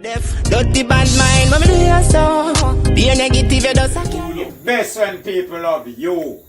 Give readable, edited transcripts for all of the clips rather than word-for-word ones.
Dirty bad mind, but me do you so. Be a negative, you just a Best when people love you.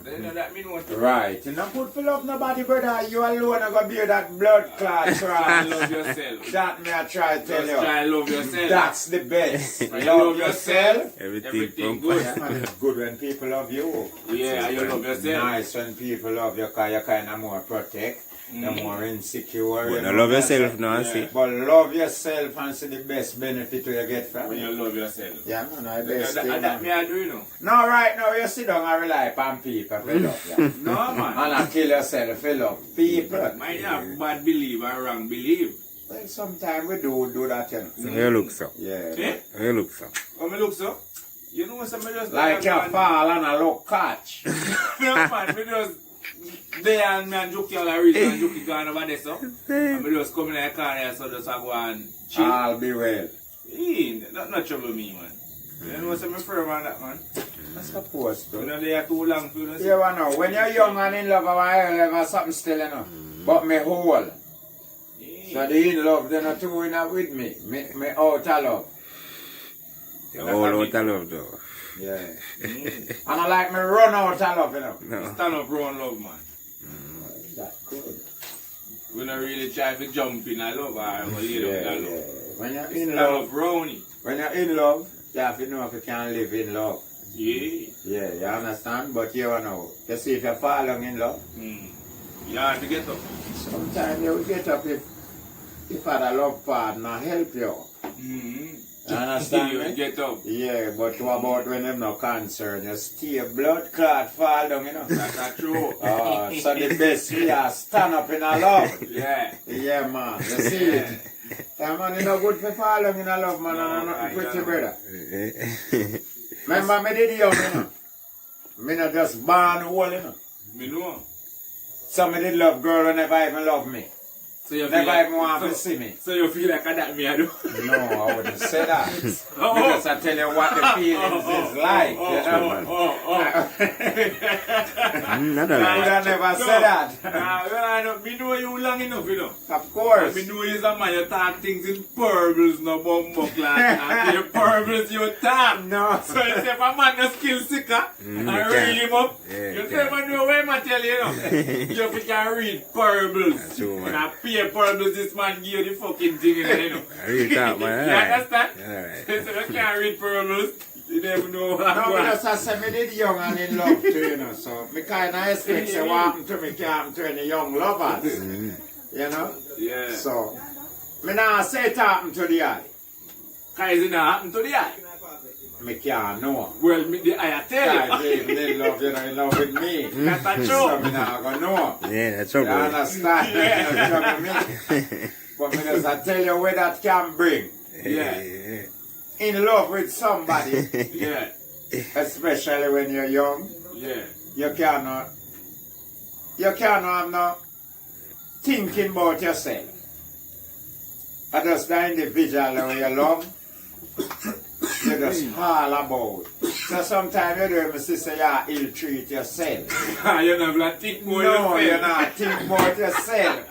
Then that mean what? Right. You not good for love nobody, brother. You alone are going to bear that blood clot. Try and love yourself. That me I try to tell Just you. try and love yourself. That's the best. When you love yourself, Everything good. Yeah, man, it's good when people love you. Yeah, you love yourself. Nice when people love you because you're kind of more protect. You're more insecure. But love yourself now, see. But love yourself and see the best benefit you get from When it. you love yourself. Yeah, man, I best thing, That man. me I do, you know. No, right now you sit down and rely upon people for love. Yeah. No, man. And not kill yourself for love. People. Might have bad belief and wrong belief. Well, sometimes we do that, you know. You look so. Yeah. Eh? You look so. How me look so? You know somebody just Like you fall and a look catch. No, man, me just there and me and Jokey all reach and Jokey gone over there, so. And me just come in the car there, so just I go and chill. I'll be well. Not trouble me, man. You know what's my firm on that, man? That's supposed You to. know they are too long for you. You know, when you're young and in love, I have something still, you know. But me whole. So the in love, they're not two in with me. Me out of love. You're all out of love, though. Yeah. And I like me run out of love, you know. No. Stand up, run love, man. That's good. We don't really try to jump in a love or lay down Yeah, in a yeah. love. When you're Stand in love, up, brownie. when you're in love, you have to know if you can live in love. Yeah. Yeah, you understand? But you know, you see if you fall down in love, You have to get up. sometimes you will get up if a love partner help you. You understand You me? get up. Yeah, but what about when them no concern? You stay blood clot fall down, you know. That's a true. So the best we are stand up in a love. Yeah. Yeah, man. You see it? Yeah, man, you know good for fall down in a love, man, and nothing pretty, brother. Remember me did young, you know. Me not just born whole, you know. Me know. Some me did love girl who never even love me. So you Never feel like, even want to see me. so you feel like that me I do? No, I wouldn't say that. Because I tell you what the feelings is like, you know, man. Not a I would lie. have never said that. Me know you long enough, you know. Of course. Me know you're a man, you talk things in parables, no bumbo class. Your parables you talk. No. So you say if a man no skill sicker and read him up, Yeah, you say man know where I tell you, you know. You can read parables. That's true, man. And I pay parables, this man give you the fucking thing, you know. I really talk, man. You understand? Alright. So you can't read parables, you never know what No, going on. because I said me did young and in love too, you know, so me kind of expect say what happened to me can't happen to any young lovers, you know. Yeah. So, me now say it happen to the eye. Cause it not happen to the eye. Me can't know. Well, me, the eye I tell Guys, you. if they love you, know, in love with me. That's a So joke. me not gonna know. Yeah, that's You trouble. understand? Yeah. Me. But me just I tell you where that can bring. Yeah. In love with somebody, Yeah. especially when you're young, Yeah. you cannot have no thinking about yourself. I just the individual that you love, you just all about. So sometimes you do, my sister, you ill treat yourself. You're not gonna think more No, yourself. you're not think about yourself.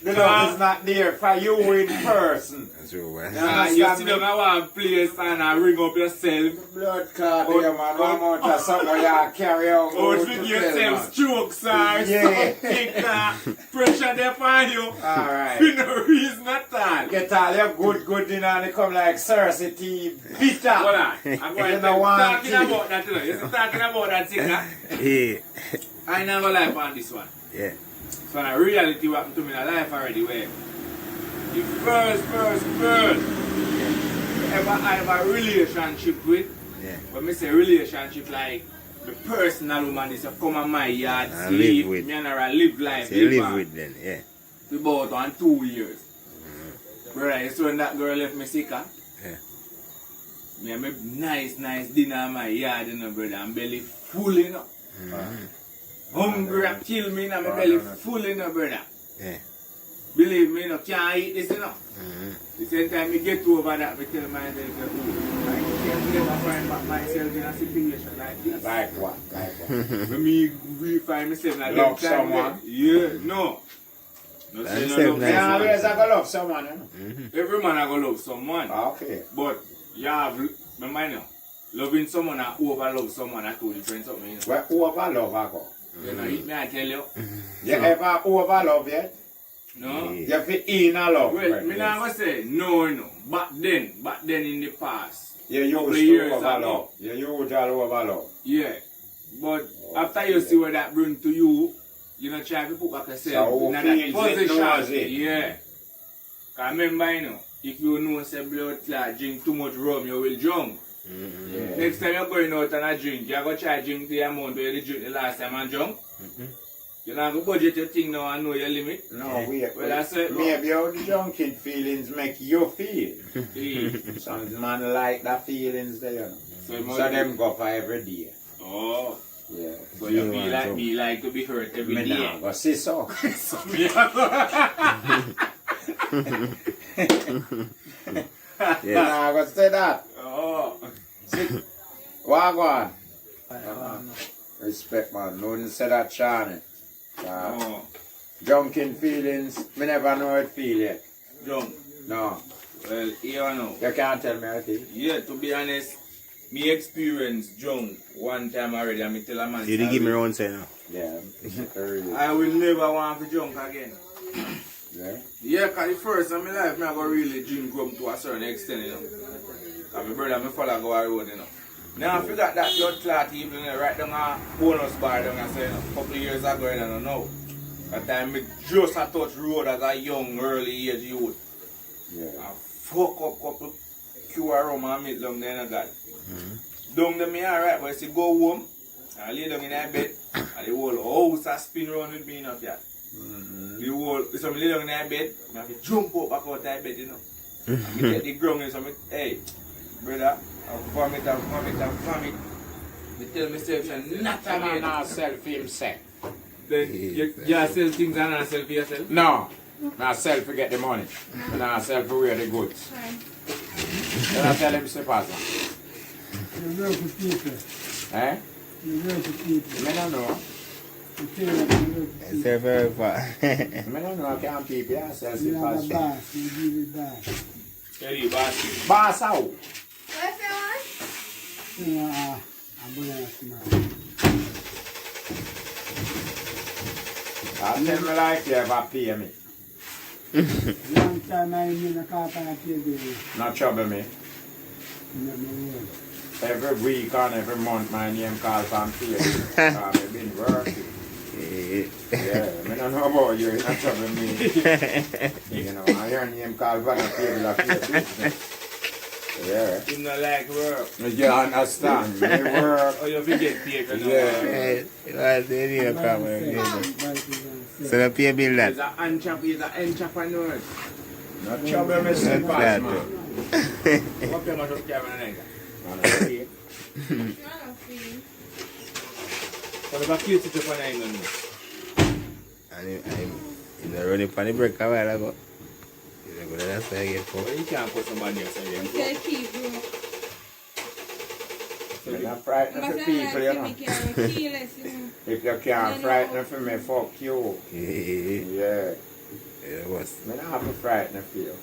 The love is not there for you in person. That's true, man. You sit down at one place and ring up yourself. Blood clot there, man. One more time, something you carry out. Or go to to give tell, yourself man. strokes or Yeah. something. Pressure there for you. Alright. For no reason at all. Get all your good dinner and they come like Cersei tea, bitter. Hold on. I'm going You to know one talking thing. about that, you know. You're talking about that thing, huh? Yeah. I never lie on this one. Yeah. So in reality what happened to me in life already where the first ever I have a relationship with, Yeah. but me say relationship like the personal woman is to come on my yard, And sleep, live with. me and her live life, So you live on. with them, yeah. We about on 2 years. Brother, you see when that girl left me sick, huh? Yeah. Me have me nice dinner in my yard, you know, brother, and belly full, you know. Hungry and kill me, you know, my belly full, you know, brother. Yeah. Believe me, you know, can't eat this, you know. The same time I get over that, I tell myself, oh, I can't never find back myself in a situation like this. Like what? Like what? When me find myself in a Love time, someone? Yeah, no. No That's say no self love nice. Me someone. always I go love someone, you know. Every man I go love someone. Okay. But you have, remember now, loving someone and over love someone are two different something. You know? Where over love I go. You know, it may I tell you. You ever over love yet? No. You have to in a love. Well, me not gonna say no. Back then in the past. You used couple of to years over ago. love. You used to over love. Yeah. But after you see what that bring to you, you know, try to put back yourself So in that feels it, knows position. it. Yeah. Cause remember, you know, if you know say blood clot drink too much rum, you will drunk. Yeah. Next time you're going out and a drink, you're going to try to drink the amount where you drink the last time and drunk. You're not going to budget your thing now and know your limit. No, wait. Well, that's it. Maybe how the drunken feelings make you feel. Yeah. Some man like that feelings there, you know. So it So must them go for every day. Oh. Yeah. So you feel like me like to be hurt every Me day. now go see so. So me Nah, go say that. Oh. See, Wagwan. Respect man, no one say that Charlie. Oh. Drunken feelings, me never know it feel yet. Drunk. No, Well, you know. you can't tell me a thing. Yeah, to be honest, me experience drunk one time already and me tell a man. You did give me one say now. Yeah, really. I will never want to drunk again. Yeah. Yeah, cause the first time in my life, I go really drink rum to a certain extent, you know. Cause my brother, my father go a road, you know. Now I forgot that blood clot even right down a bonus bar down I say, you know, a couple of years ago, I don't know. That time I just a touch road as a young, early age youth. Yeah. I fuck up couple QR rum and meat long then I got. Down there me alright, but I say go home, I lay down in that bed, and the whole house a spin around with me enough, yeah. The whole, so I lay down in that bed, I have to jump up back out that bed, you know. And I get the ground and so I hey, brother, I'll vomit. I tell myself, you're not That man again. not self himself. Then you sell things and not sell for yourself? No, not self to get the money. Not self to wear the goods. Then I tell him to pass on. You work for people. Eh? You work for people. Me don't know. You tell them you work for It's people. very far. Me don't know. I can't keep it. I self You to have pass a on. boss. You give it back. Tell you, boss. Boss out. You know, I'm going to ask you. I tell me like you ever pay me. Long time I ain't in a car park here, baby. Not trouble me. No, no, no. Every week and every month my name calls from pay. I've been working. Yeah, I don't know about you, you're not trouble me. You know, I hear name called from a pay like you. Yeah. You not like work. You understand? Me work. Oh, you forget paper now. Yeah. What's the name come So the pay bill He's that. an entrepreneur. Not trouble me, say pass That. man. What can I do camera nigga? What about cute to Japan Island? And I'm running for the break a while ago. That's why I get for. Well, you can't put somebody else again. You're not frightened for people, you know. If you can't frighten for me, fuck you. Yeah. Yeah. It was. Me not have to frighten for you.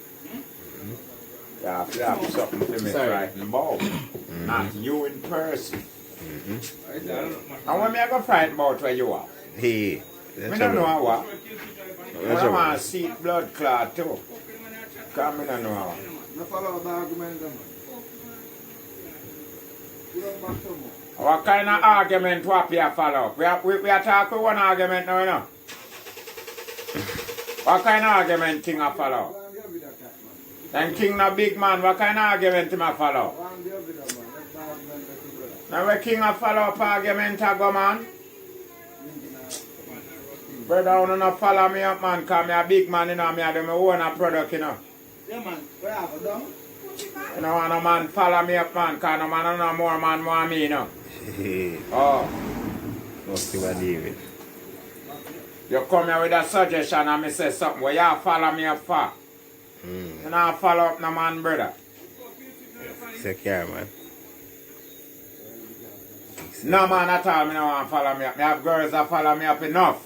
You have to have something for me frightened about. Not you in person. And when me I go frighten about where you are? Hey. Me don't know what. I want to see blood clot too. Because me don't know how. What kind of argument what you follow? We are talking one argument now, you know. What kind of argument King I follow? Then King no big man, what kind of argument him I follow? Now where King I follow up argument I go man? Brother, you don't follow me up man, because I'm a big man, you know, I do my own product, you know. Yeah, man. Where have you done? You know, and no man follow me up man, because no man no more man more me, you know. Oh. Must be what David. You come here with a suggestion and me say something where you follow me up for. You know, follow up no man, brother. Secure, man. No man at all, me no want follow me up. Me have girls that follow me up enough.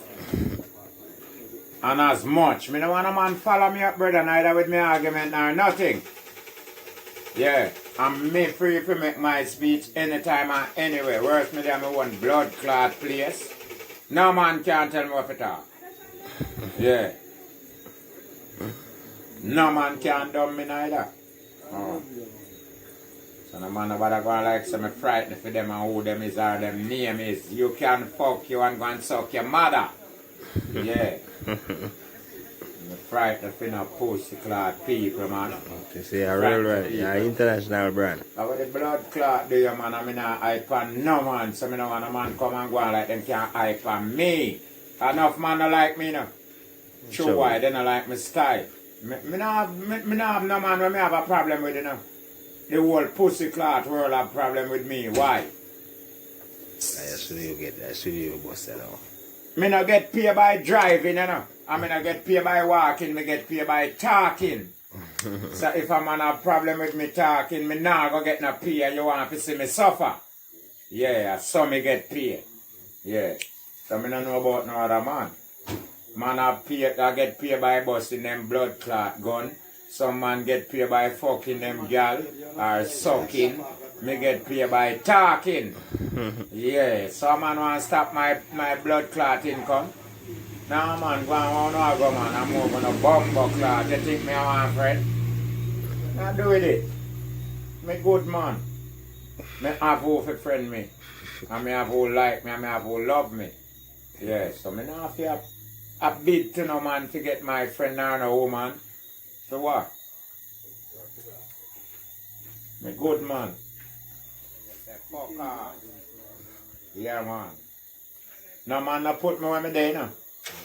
And as much. Me no want a man follow me up, brother, neither with me argument nor nothing. Yeah. I'm me free to make my speech anytime and anywhere. Worse me there, me one blood clot place. No man can tell me what to talk. Yeah. No man can dumb me neither. Oh. So no man about to go like some frightened for them and who them is or them name is. You can fuck you and go and suck your mother. Yeah. I'm frightened for no pussy clot people, man. Okay, see, you're real right. You're an international brand. How the blood clot do you, man? I mean, I hype on no man. So I don't want a man come and go on like them can't hype on me. Enough man don't like me, no. True why, they don't like my style. Me not have no man when me have a problem with, you know. The whole pussy clot world have problem with me. Why? I should you bust that out. Me not get paid by driving, you know. I mean, I get paid by walking, me get paid by talking. So if a man have problem with me talking, me not go get no pay and you want to see me suffer. Yeah, so me get paid. Yeah. So me don't know about no other man. Man have paid, I get paid by busting them blood clot gun. Some man get paid by fucking them gal or sucking. Me get paid by talking. Yeah, some man want to stop my blood clot income. Nah man, go on, go man, I'm moving a bumbo clot. You think me a want friend? Nah do with it. Me good man. Me have who for friend me. And me have who like me and me have who love me. Yeah, so me not have a bid to no man to get my friend or no woman. So what? Me good man. Fuck off. Yeah man. No man no put me where me there now.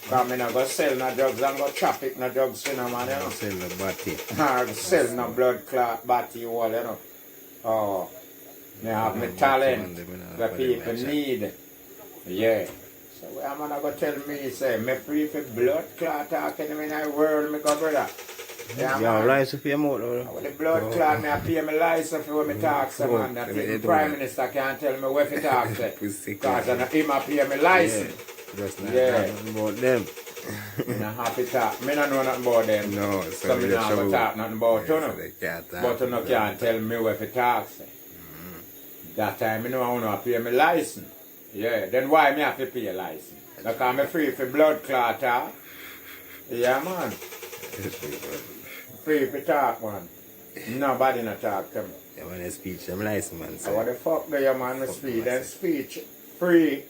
Because I not go sell no drugs and go traffic no drugs you know man, you know. Sell the body. I sell no blood clot body wall, you know. Oh. Me have me talent that people need. Yeah. So where am I going to tell me, say, me free for blood clot talking in the world, me go brother. Yeah, You have license for your mouth, with the blood clot, me I pay my license for when me talk, so man. That the Prime Minister can't tell me where to talk, say. Because him I pay my license. Just not Yeah. nothing about them. Me not happy talk. Me not know nothing about them. No, So me not go talk nothing about you, no. They can't talk. But you no can't tell me where to talk, say. That time me know I want to pay my license. Yeah, then why me have to pay a license? Because I'm free for blood clot, huh? Yeah, man. Free for talk, man. Nobody not talk to me. Yeah, when I speech, I'm license, man. So what the fuck do you, man, me speech? Then speech free.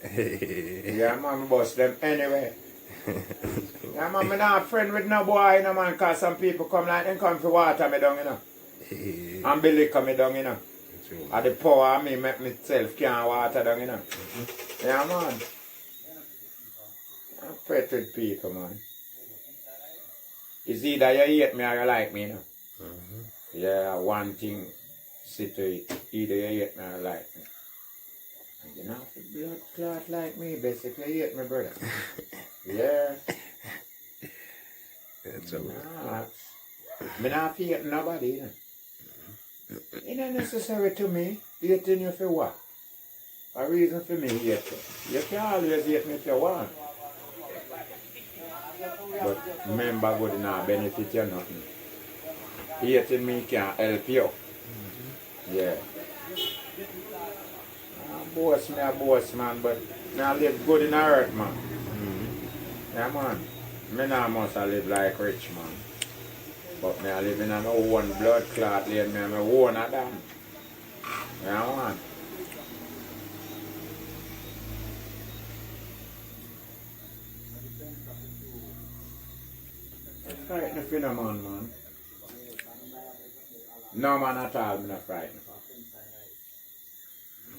Yeah, man, me bust them anyway. Yeah, man, me not friend with no boy, you know, man, because some people come like them come for water me down, you know. And Billy come me down, you know. And the power of me make myself can't water down, you know. Yeah, man. I'm pet with people, man. It's either you hate me or you like me, you know. Yeah, one thing, sit to it. Either you hate me or you like me. And you know, if you blood clot like me, basically you hate me, brother. Yeah. That's all right. Me not hate nobody, you know. It's not necessary to me. Hating you for what? A reason for me hate you. You can always hate me if you want. But remember, good enough benefit you nothing. Hating me can't help you. Yeah. I boss me a boss, man, but I live good in the earth, man. Yeah, man. Me not must live like rich, man. But me I live in my own blood clot lane, me my own of them. Yeah, man. I'm frightened for no man. No man at all, I'm not frightened.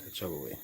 That's trouble, way.